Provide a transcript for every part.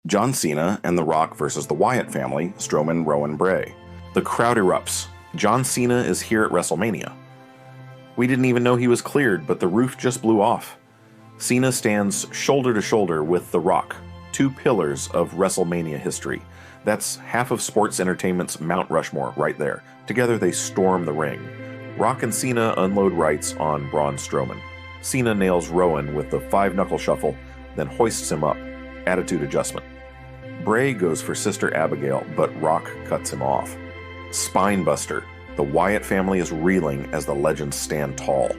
John Cena and The Rock versus the Wyatt family, Strowman, Rowan, Bray. The crowd erupts. John Cena is here at WrestleMania. We didn't even know he was cleared, but the roof just blew off. Cena stands shoulder to shoulder with The Rock, two pillars of WrestleMania history. That's half of sports entertainment's Mount Rushmore right there. Together they storm the ring. Rock and Cena unload rights on Braun Strowman. Cena nails Rowan with the five-knuckle shuffle, then hoists him up. Attitude adjustment. Bray goes for Sister Abigail, but Rock cuts him off. Spinebuster. The Wyatt family is reeling as the legends stand tall.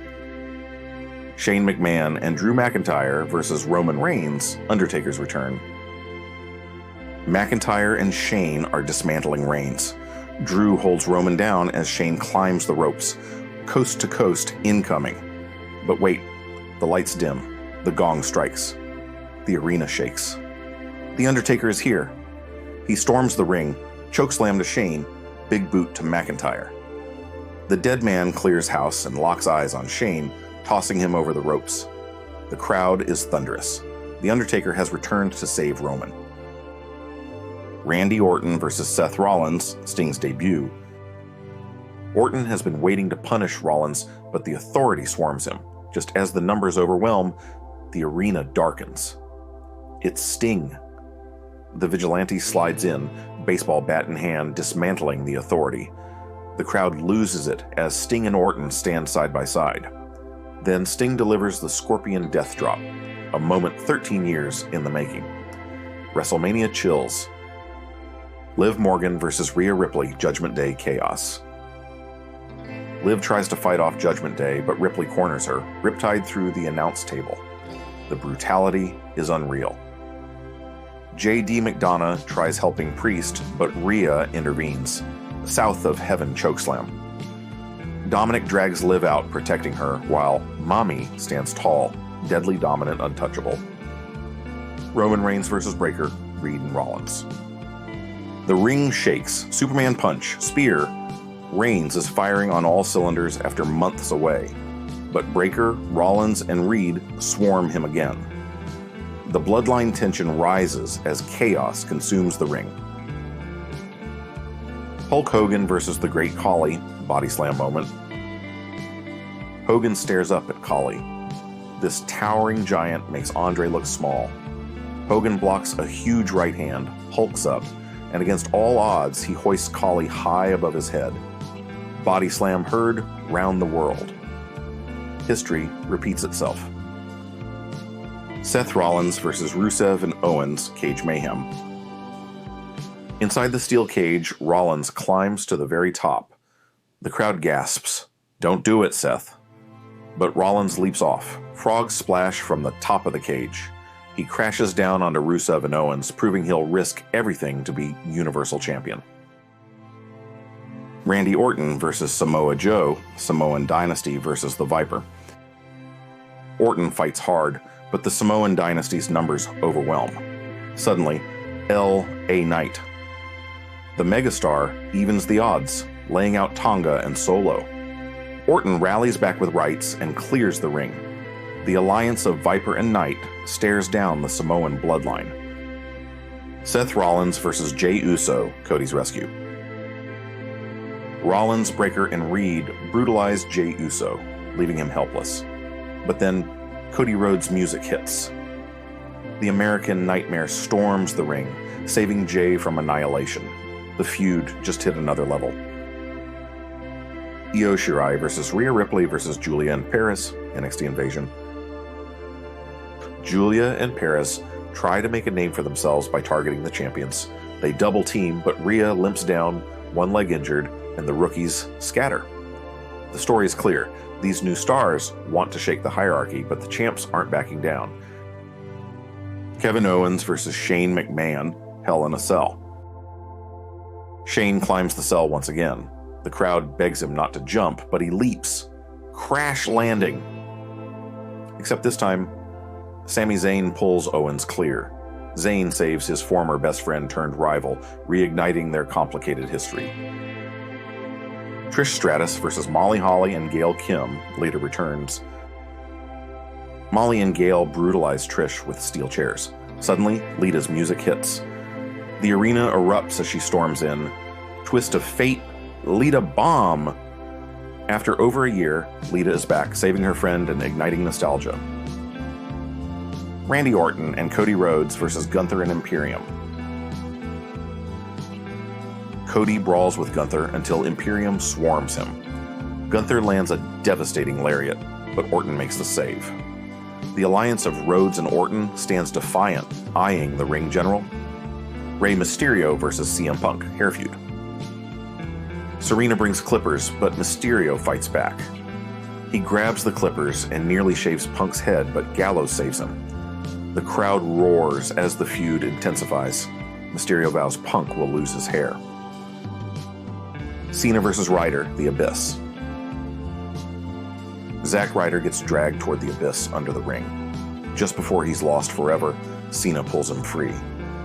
Shane McMahon and Drew McIntyre versus Roman Reigns, Undertaker's return. McIntyre and Shane are dismantling Reigns. Drew holds Roman down as Shane climbs the ropes. Coast to coast incoming. But wait, the lights dim. The gong strikes. The arena shakes. The Undertaker is here. He storms the ring, chokeslam to Shane, big boot to McIntyre. The dead man clears house and locks eyes on Shane, tossing him over the ropes. The crowd is thunderous. The Undertaker has returned to save Roman. Randy Orton versus Seth Rollins, Sting's debut. Orton has been waiting to punish Rollins, but the Authority swarms him. Just as the numbers overwhelm, the arena darkens. It's Sting. The vigilante slides in, baseball bat in hand, dismantling the Authority. The crowd loses it as Sting and Orton stand side by side. Then Sting delivers the Scorpion Death Drop, a moment 13 years in the making. WrestleMania chills. Liv Morgan versus Rhea Ripley, Judgment Day chaos. Liv tries to fight off Judgment Day, but Ripley corners her, riptide through the announce table. The brutality is unreal. J.D. McDonough tries helping Priest, but Rhea intervenes. South of Heaven chokeslam. Dominic drags Liv out, protecting her, while Mommy stands tall, deadly dominant, untouchable. Roman Reigns versus Breakker, Reed and Rollins. The ring shakes. Superman punch, spear. Reigns is firing on all cylinders after months away. But Breakker, Rollins, and Reed swarm him again. The bloodline tension rises as chaos consumes the ring. Hulk Hogan versus the Great Khali, body slam moment. Hogan stares up at Khali. This towering giant makes Andre look small. Hogan blocks a huge right hand, hulks up, and against all odds, he hoists Khali high above his head. Body slam heard round the world. History repeats itself. Seth Rollins versus Rusev and Owens, Cage Mayhem. Inside the steel cage, Rollins climbs to the very top. The crowd gasps. Don't do it, Seth. But Rollins leaps off. Frog splash from the top of the cage. He crashes down onto Rusev and Owens, proving he'll risk everything to be Universal Champion. Randy Orton versus Samoa Joe, Samoan Dynasty versus the Viper. Orton fights hard, but the Samoan Dynasty's numbers overwhelm. Suddenly, L.A. Knight. The megastar evens the odds, laying out Tonga and Solo. Orton rallies back with rights and clears the ring. The alliance of Viper and Knight stares down the Samoan bloodline. Seth Rollins versus Jey Uso, Cody's rescue. Rollins, Breakker, and Reed brutalize Jey Uso, leaving him helpless. But then, Cody Rhodes' music hits. The American Nightmare storms the ring, saving Jey from annihilation. The feud just hit another level. Io Shirai versus Rhea Ripley versus Julia and Paris, NXT Invasion. Julia and Paris try to make a name for themselves by targeting the champions. They double team, but Rhea limps down, one leg injured, and the rookies scatter. The story is clear. These new stars want to shake the hierarchy, but the champs aren't backing down. Kevin Owens versus Shane McMahon, Hell in a Cell. Shane climbs the cell once again. The crowd begs him not to jump, but he leaps, crash landing. Except this time, Sami Zayn pulls Owens clear. Zayn saves his former best friend turned rival, reigniting their complicated history. Trish Stratus versus Molly Holly and Gail Kim later returns. Molly and Gail brutalize Trish with steel chairs. Suddenly, Lita's music hits. The arena erupts as she storms in. Twist of fate, Lita bomb! After over a year, Lita is back, saving her friend and igniting nostalgia. Randy Orton and Cody Rhodes versus Gunther and Imperium. Cody brawls with Gunther until Imperium swarms him. Gunther lands a devastating lariat, but Orton makes the save. The alliance of Rhodes and Orton stands defiant, eyeing the ring general. Rey Mysterio versus CM Punk, hair feud. Serena brings clippers, but Mysterio fights back. He grabs the clippers and nearly shaves Punk's head, but Gallows saves him. The crowd roars as the feud intensifies. Mysterio vows Punk will lose his hair. Cena versus Ryder, the Abyss. Zack Ryder gets dragged toward the Abyss under the ring. Just before he's lost forever, Cena pulls him free.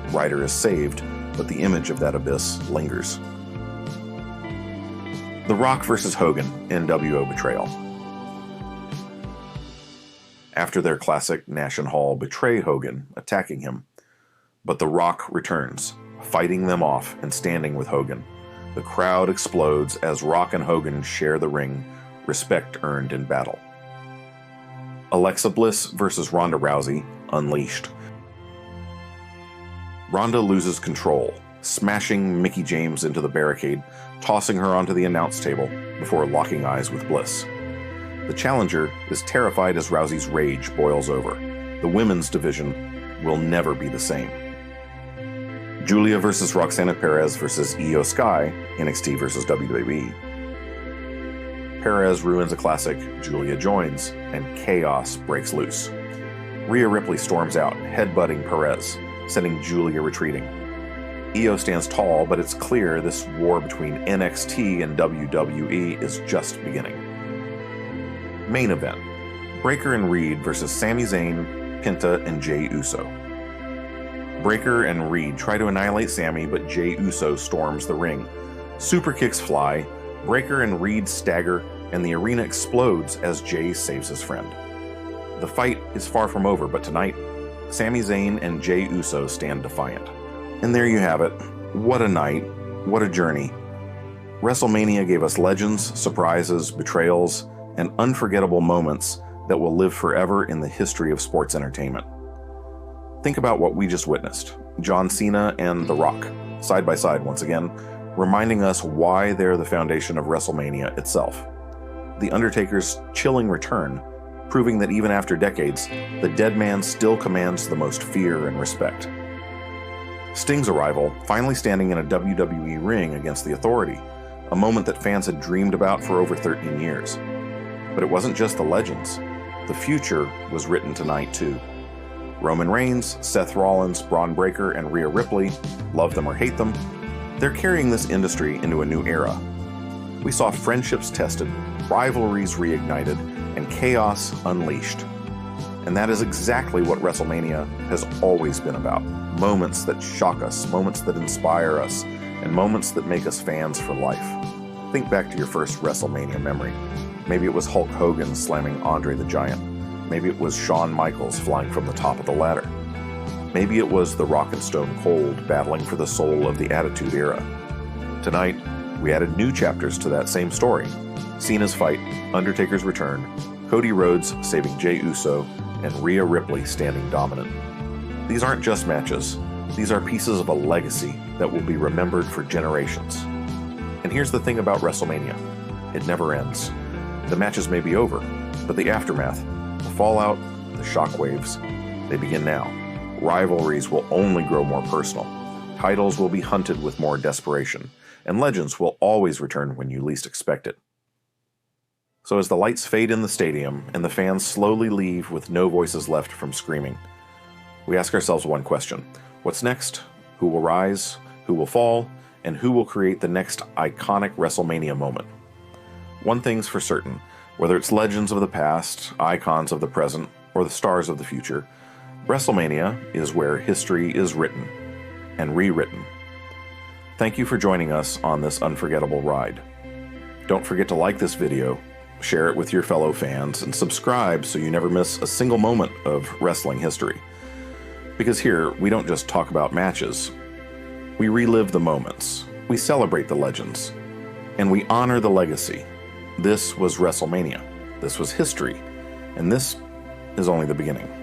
Ryder is saved, but the image of that abyss lingers. The Rock versus Hogan, NWO Betrayal. After their classic, Nash and Hall betray Hogan, attacking him. But The Rock returns, fighting them off and standing with Hogan. The crowd explodes as Rock and Hogan share the ring, respect earned in battle. Alexa Bliss versus Ronda Rousey, Unleashed. Ronda loses control, smashing Mickie James into the barricade, tossing her onto the announce table before locking eyes with Bliss. The challenger is terrified as Rousey's rage boils over. The women's division will never be the same. Julia versus Roxana Perez versus Io Sky, NXT versus WWE. Perez ruins a classic, Julia joins, and chaos breaks loose. Rhea Ripley storms out, headbutting Perez, sending Julia retreating. Io stands tall, but it's clear this war between NXT and WWE is just beginning. Main event: Breakker and Reed versus Sami Zayn, Penta, and Jey Uso. Breakker and Reed try to annihilate Sami, but Jey Uso storms the ring. Super kicks fly, Breakker and Reed stagger, and the arena explodes as Jey saves his friend. The fight is far from over, but tonight, Sami Zayn and Jey Uso stand defiant. And there you have it. What a night. What a journey. WrestleMania gave us legends, surprises, betrayals, and unforgettable moments that will live forever in the history of sports entertainment. Think about what we just witnessed. John Cena and The Rock, side by side once again, reminding us why they're the foundation of WrestleMania itself. The Undertaker's chilling return, proving that even after decades, the dead man still commands the most fear and respect. Sting's arrival, finally standing in a WWE ring against the Authority, a moment that fans had dreamed about for over 13 years. But it wasn't just the legends. The future was written tonight too. Roman Reigns, Seth Rollins, Braun Breaker, and Rhea Ripley, love them or hate them, they're carrying this industry into a new era. We saw friendships tested, rivalries reignited, and chaos unleashed. And that is exactly what WrestleMania has always been about. Moments that shock us, moments that inspire us, and moments that make us fans for life. Think back to your first WrestleMania memory. Maybe it was Hulk Hogan slamming Andre the Giant. Maybe it was Shawn Michaels flying from the top of the ladder. Maybe it was The Rock and Stone Cold battling for the soul of the Attitude Era. Tonight, we added new chapters to that same story. Cena's fight, Undertaker's return, Cody Rhodes saving Jey Uso, and Rhea Ripley standing dominant. These aren't just matches. These are pieces of a legacy that will be remembered for generations. And here's the thing about WrestleMania. It never ends. The matches may be over, but the aftermath, the fallout, the shockwaves, they begin now. Rivalries will only grow more personal. Titles will be hunted with more desperation, and legends will always return when you least expect it. So as the lights fade in the stadium and the fans slowly leave with no voices left from screaming, we ask ourselves one question. What's next? Who will rise? Who will fall? And who will create the next iconic WrestleMania moment? One thing's for certain, whether it's legends of the past, icons of the present, or the stars of the future, WrestleMania is where history is written and rewritten. Thank you for joining us on this unforgettable ride. Don't forget to like this video, share it with your fellow fans, and subscribe so you never miss a single moment of wrestling history. Because here, we don't just talk about matches. We relive the moments, we celebrate the legends, and we honor the legacy. This was WrestleMania. This was history. And this is only the beginning.